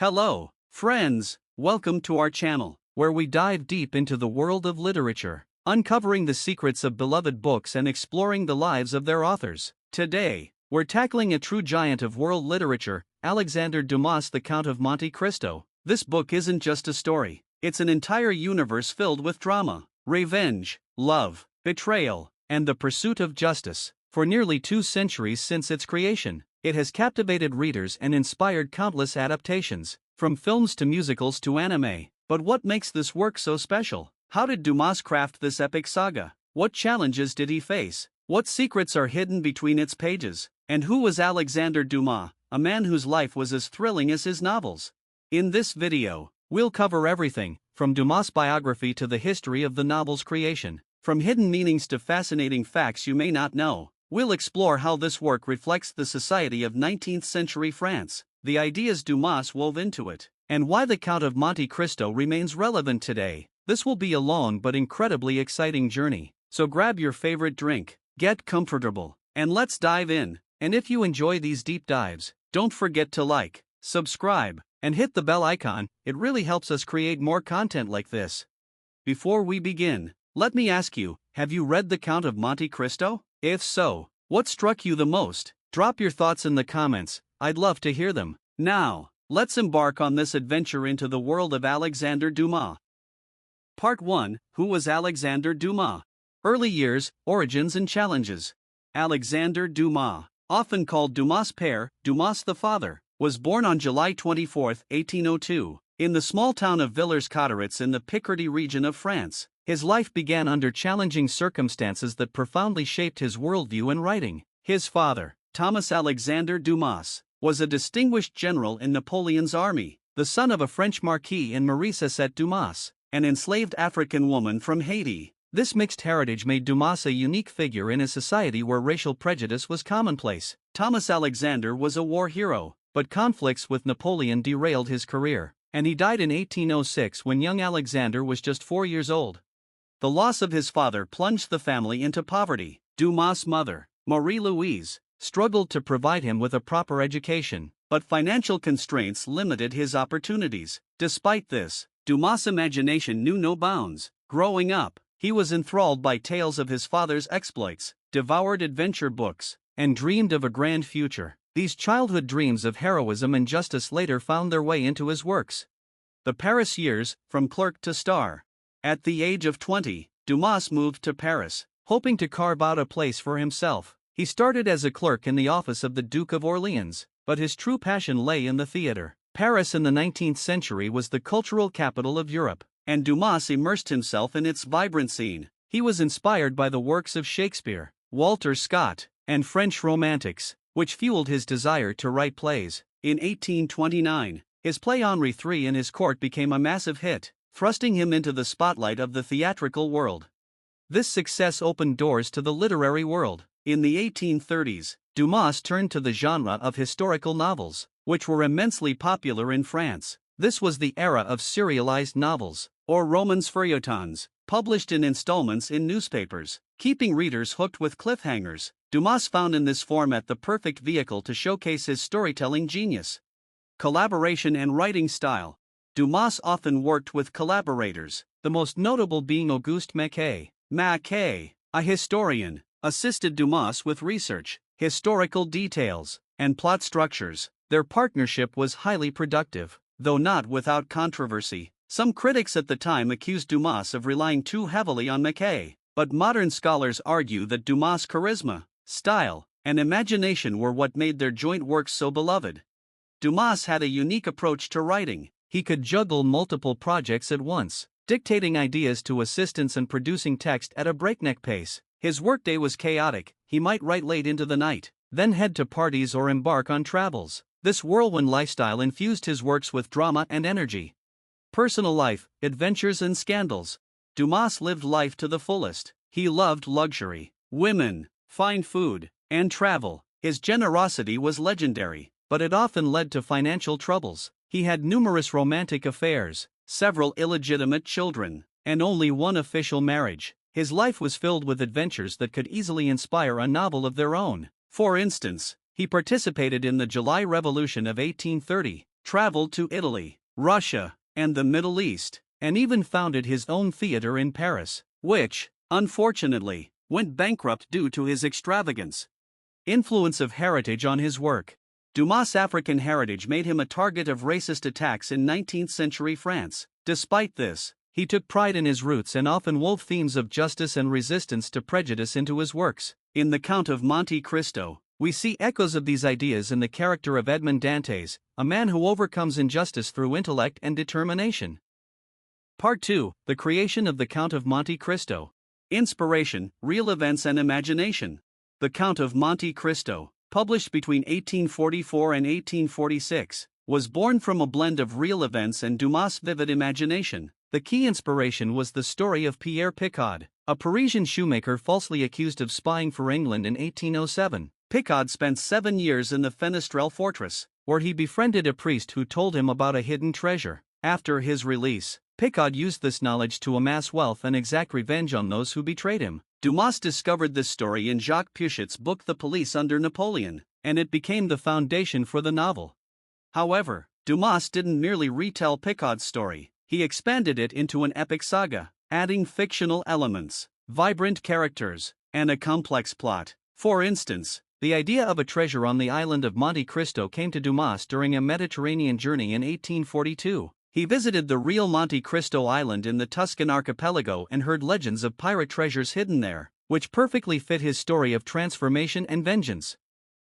Hello, friends, welcome to our channel, where we dive deep into the world of literature, uncovering the secrets of beloved books and exploring the lives of their authors. Today, we're tackling a true giant of world literature, Alexandre Dumas' The Count of Monte Cristo. This book isn't just a story, it's an entire universe filled with drama, revenge, love, betrayal, and the pursuit of justice. For nearly 2 centuries since its creation, it has captivated readers and inspired countless adaptations, from films to musicals to anime. But what makes this work so special? How did Dumas craft this epic saga? What challenges did he face? What secrets are hidden between its pages? And who was Alexandre Dumas, a man whose life was as thrilling as his novels? In this video, we'll cover everything, from Dumas' biography to the history of the novel's creation. From hidden meanings to fascinating facts you may not know, we'll explore how this work reflects the society of 19th century France, the ideas Dumas wove into it, and why the Count of Monte Cristo remains relevant today. This will be a long but incredibly exciting journey, so grab your favorite drink, get comfortable, and let's dive in. And if you enjoy these deep dives, don't forget to like, subscribe, and hit the bell icon. It really helps us create more content like this. Before we begin, let me ask you, have you read The Count of Monte Cristo? If so, what struck you the most? Drop your thoughts in the comments, I'd love to hear them. Now, let's embark on this adventure into the world of Alexandre Dumas. Part 1. Who was Alexandre Dumas? Early years, origins and challenges. Alexandre Dumas, often called Dumas père, Dumas the father, was born on July 24, 1802, in the small town of Villers-Cotterets in the Picardy region of France. His life began under challenging circumstances that profoundly shaped his worldview and writing. His father, Thomas Alexandre Dumas, was a distinguished general in Napoleon's army, the son of a French marquis and Marie Cosette Dumas, an enslaved African woman from Haiti. This mixed heritage made Dumas a unique figure in a society where racial prejudice was commonplace. Thomas Alexandre was a war hero, but conflicts with Napoleon derailed his career, and he died in 1806 when young Alexander was just 4 years old. The loss of his father plunged the family into poverty. Dumas' mother, Marie-Louise, struggled to provide him with a proper education, but financial constraints limited his opportunities. Despite this, Dumas' imagination knew no bounds. Growing up, he was enthralled by tales of his father's exploits, devoured adventure books, and dreamed of a grand future. These childhood dreams of heroism and justice later found their way into his works. The Paris years, from clerk to star. At the age of 20, Dumas moved to Paris, hoping to carve out a place for himself. He started as a clerk in the office of the Duke of Orleans, but his true passion lay in the theater. Paris in the 19th century was the cultural capital of Europe, and Dumas immersed himself in its vibrant scene. He was inspired by the works of Shakespeare, Walter Scott, and French romantics, which fueled his desire to write plays. In 1829, his play Henri III and His Court became a massive hit, thrusting him into the spotlight of the theatrical world. This success opened doors to the literary world. In the 1830s, Dumas turned to the genre of historical novels, which were immensely popular in France. This was the era of serialized novels, or romans feuilletons, published in installments in newspapers, keeping readers hooked with cliffhangers. Dumas found in this format the perfect vehicle to showcase his storytelling genius. Collaboration and writing style. Dumas often worked with collaborators, the most notable being Auguste Maquet. Maquet, a historian, assisted Dumas with research, historical details, and plot structures. Their partnership was highly productive, though not without controversy. Some critics at the time accused Dumas of relying too heavily on Maquet, but modern scholars argue that Dumas' charisma, style, and imagination were what made their joint works so beloved. Dumas had a unique approach to writing. He could juggle multiple projects at once, dictating ideas to assistants and producing text at a breakneck pace. His workday was chaotic. He might write late into the night, then head to parties or embark on travels. This whirlwind lifestyle infused his works with drama and energy. Personal life, adventures and scandals. Dumas lived life to the fullest. He loved luxury, women, fine food, and travel. His generosity was legendary, but it often led to financial troubles. He had numerous romantic affairs, several illegitimate children, and only one official marriage. His life was filled with adventures that could easily inspire a novel of their own. For instance, he participated in the July Revolution of 1830, traveled to Italy, Russia, and the Middle East, and even founded his own theater in Paris, which, unfortunately, went bankrupt due to his extravagance. Influence of heritage on his work. Dumas' African heritage made him a target of racist attacks in 19th-century France. Despite this, he took pride in his roots and often wove themes of justice and resistance to prejudice into his works. In The Count of Monte Cristo, we see echoes of these ideas in the character of Edmond Dantès, a man who overcomes injustice through intellect and determination. Part 2: The creation of The Count of Monte Cristo. Inspiration, real events and imagination. The Count of Monte Cristo, published between 1844 and 1846, was born from a blend of real events and Dumas' vivid imagination. The key inspiration was the story of Pierre Picard, a Parisian shoemaker falsely accused of spying for England in 1807. Picard spent 7 years in the Fenestrelle fortress, where he befriended a priest who told him about a hidden treasure. After his release, Picard used this knowledge to amass wealth and exact revenge on those who betrayed him. Dumas discovered this story in Jacques Puchet's book The Police Under Napoleon, and it became the foundation for the novel. However, Dumas didn't merely retell Picard's story, he expanded it into an epic saga, adding fictional elements, vibrant characters, and a complex plot. For instance, the idea of a treasure on the island of Monte Cristo came to Dumas during a Mediterranean journey in 1842. He visited the real Monte Cristo island in the Tuscan archipelago and heard legends of pirate treasures hidden there, which perfectly fit his story of transformation and vengeance.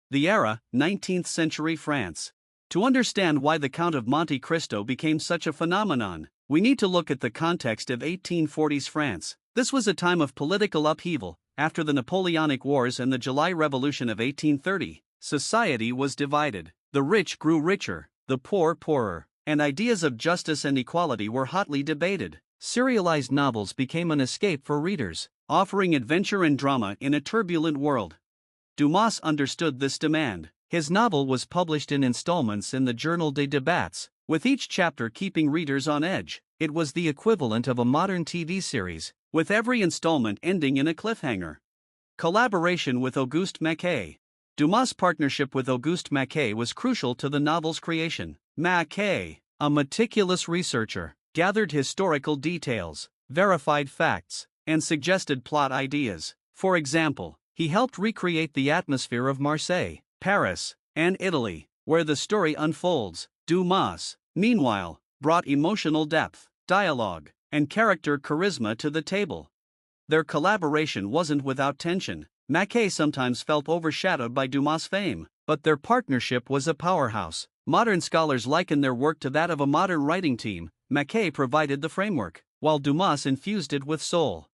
The era, 19th century France. To understand why the Count of Monte Cristo became such a phenomenon, we need to look at the context of 1840s France. This was a time of political upheaval. After the Napoleonic Wars and the July Revolution of 1830, society was divided. The rich grew richer, the poor poorer, and ideas of justice and equality were hotly debated. Serialized novels became an escape for readers, offering adventure and drama in a turbulent world. Dumas understood this demand. His novel was published in installments in the Journal des Débats, with each chapter keeping readers on edge. It was the equivalent of a modern TV series, with every installment ending in a cliffhanger. Collaboration with Auguste Maquet. Dumas' partnership with Auguste Maquet was crucial to the novel's creation. Maquet, a meticulous researcher, gathered historical details, verified facts, and suggested plot ideas. For example, he helped recreate the atmosphere of Marseille, Paris, and Italy, where the story unfolds. Dumas, meanwhile, brought emotional depth, dialogue, and character charisma to the table. Their collaboration wasn't without tension. Maquet sometimes felt overshadowed by Dumas' fame, but their partnership was a powerhouse. Modern scholars liken their work to that of a modern writing team. Maquet provided the framework, while Dumas infused it with soul.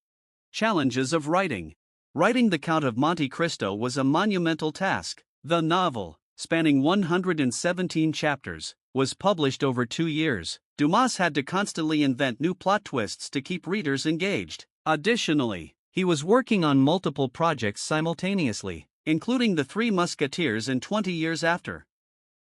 Challenges of writing. Writing The Count of Monte Cristo was a monumental task. The novel, spanning 117 chapters, was published over 2 years. Dumas had to constantly invent new plot twists to keep readers engaged. Additionally, he was working on multiple projects simultaneously, including The Three Musketeers and 20 Years After.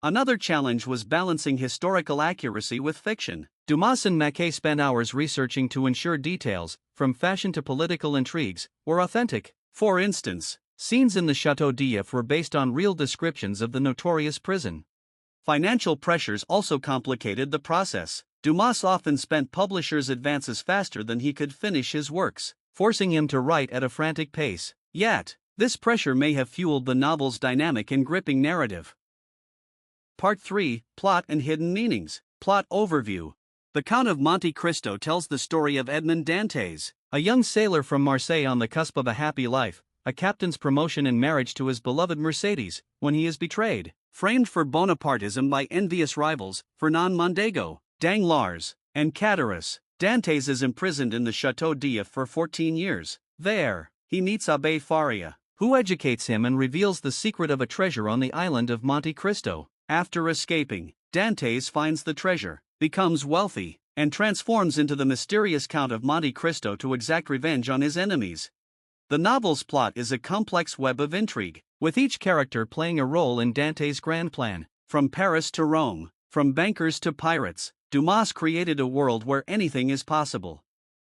Another challenge was balancing historical accuracy with fiction. Dumas and Maquet spent hours researching to ensure details, from fashion to political intrigues, were authentic. For instance, scenes in the Château d'If were based on real descriptions of the notorious prison. Financial pressures also complicated the process. Dumas often spent publishers' advances faster than he could finish his works, forcing him to write at a frantic pace. Yet, this pressure may have fueled the novel's dynamic and gripping narrative. Part 3: Plot and Hidden Meanings. Plot overview. The Count of Monte Cristo tells the story of Edmond Dantès, a young sailor from Marseille on the cusp of a happy life, a captain's promotion and marriage to his beloved Mercedes, when he is betrayed. Framed for Bonapartism by envious rivals, Fernand Mondego, Danglars, and Cadaris, Dantes is imprisoned in the Château d'If for 14 years. There, he meets Abbé Faria, who educates him and reveals the secret of a treasure on the island of Monte Cristo. After escaping, Dantes finds the treasure, becomes wealthy, and transforms into the mysterious Count of Monte Cristo to exact revenge on his enemies. The novel's plot is a complex web of intrigue, with each character playing a role in Dante's grand plan. From Paris to Rome, from bankers to pirates, Dumas created a world where anything is possible.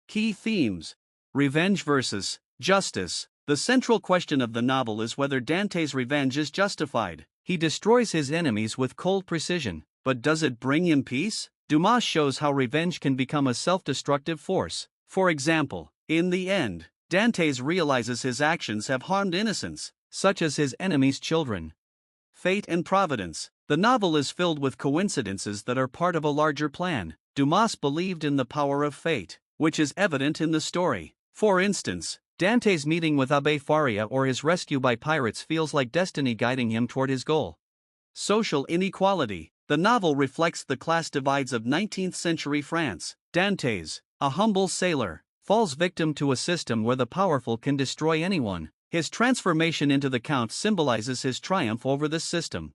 Key themes: revenge versus justice. The central question of the novel is whether Dante's revenge is justified. He destroys his enemies with cold precision, but does it bring him peace? Dumas shows how revenge can become a self-destructive force. For example, in the end, Dantes realizes his actions have harmed innocents, such as his enemies' children. Fate and Providence. The novel is filled with coincidences that are part of a larger plan. Dumas believed in the power of fate, which is evident in the story. For instance, Dante's meeting with Abbe Faria or his rescue by pirates feels like destiny guiding him toward his goal. Social inequality. The novel reflects the class divides of 19th century France. Dantes, a humble sailor, falls victim to a system where the powerful can destroy anyone. His transformation into the Count symbolizes his triumph over this system.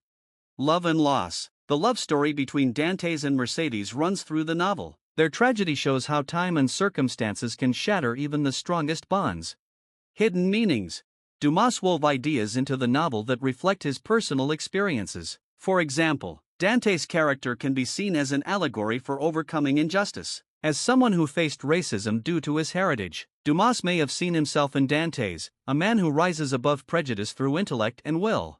Love and loss. The love story between Dantes and Mercedes runs through the novel. Their tragedy shows how time and circumstances can shatter even the strongest bonds. Hidden meanings. Dumas wove ideas into the novel that reflect his personal experiences. For example, Dantes' character can be seen as an allegory for overcoming injustice. As someone who faced racism due to his heritage, Dumas may have seen himself in Dantes, a man who rises above prejudice through intellect and will.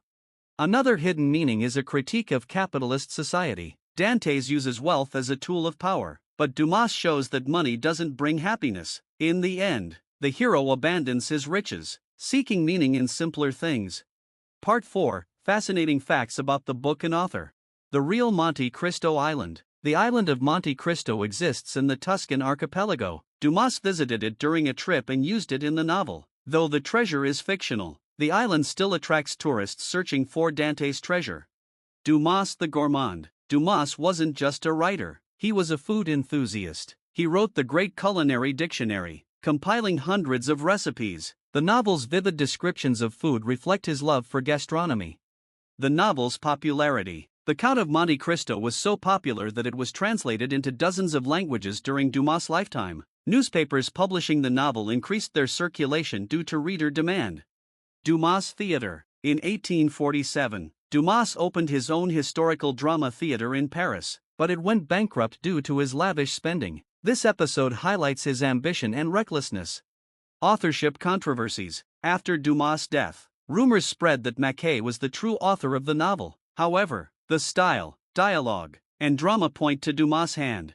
Another hidden meaning is a critique of capitalist society. Dantes uses wealth as a tool of power, but Dumas shows that money doesn't bring happiness. In the end, the hero abandons his riches, seeking meaning in simpler things. Part 4. Fascinating facts about the book and author. The real Monte Cristo Island. The island of Monte Cristo exists in the Tuscan archipelago. Dumas visited it during a trip and used it in the novel. Though the treasure is fictional, the island still attracts tourists searching for Dante's treasure. Dumas the gourmand. Dumas wasn't just a writer, he was a food enthusiast. He wrote the Great Culinary Dictionary, compiling hundreds of recipes. The novel's vivid descriptions of food reflect his love for gastronomy. The novel's popularity. The Count of Monte Cristo was so popular that it was translated into dozens of languages during Dumas' lifetime. Newspapers publishing the novel increased their circulation due to reader demand. Dumas Theatre. In 1847, Dumas opened his own historical drama theater in Paris, but it went bankrupt due to his lavish spending. This episode highlights his ambition and recklessness. Authorship controversies. After Dumas' death, rumors spread that Mackay was the true author of the novel. However, the style, dialogue, and drama point to Dumas' hand.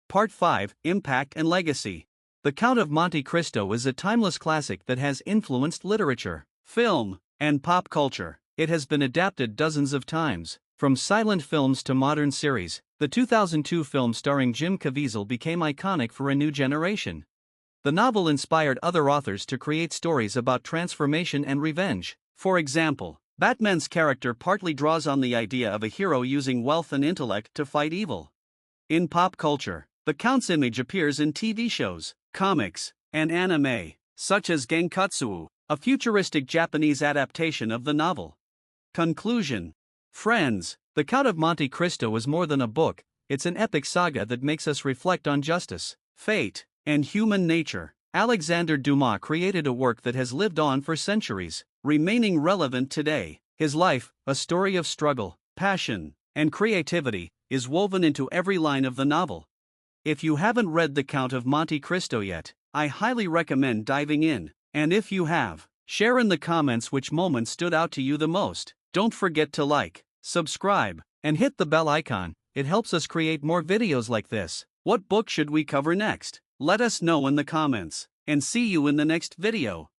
Part 5. Impact and Legacy. The Count of Monte Cristo is a timeless classic that has influenced literature, film, and pop culture. It has been adapted dozens of times. From silent films to modern series, the 2002 film starring Jim Caviezel became iconic for a new generation. The novel inspired other authors to create stories about transformation and revenge. For example, Batman's character partly draws on the idea of a hero using wealth and intellect to fight evil. In pop culture, the Count's image appears in TV shows, comics, and anime, such as Genkatsu, a futuristic Japanese adaptation of the novel. Conclusion. Friends, The Count of Monte Cristo is more than a book, it's an epic saga that makes us reflect on justice, fate, and human nature. Alexandre Dumas created a work that has lived on for centuries, remaining relevant today. His life, a story of struggle, passion, and creativity, is woven into every line of the novel. If you haven't read The Count of Monte Cristo yet, I highly recommend diving in, and if you have, share in the comments which moment stood out to you the most. Don't forget to like, subscribe, and hit the bell icon, it helps us create more videos like this. What book should we cover next? Let us know in the comments, and see you in the next video.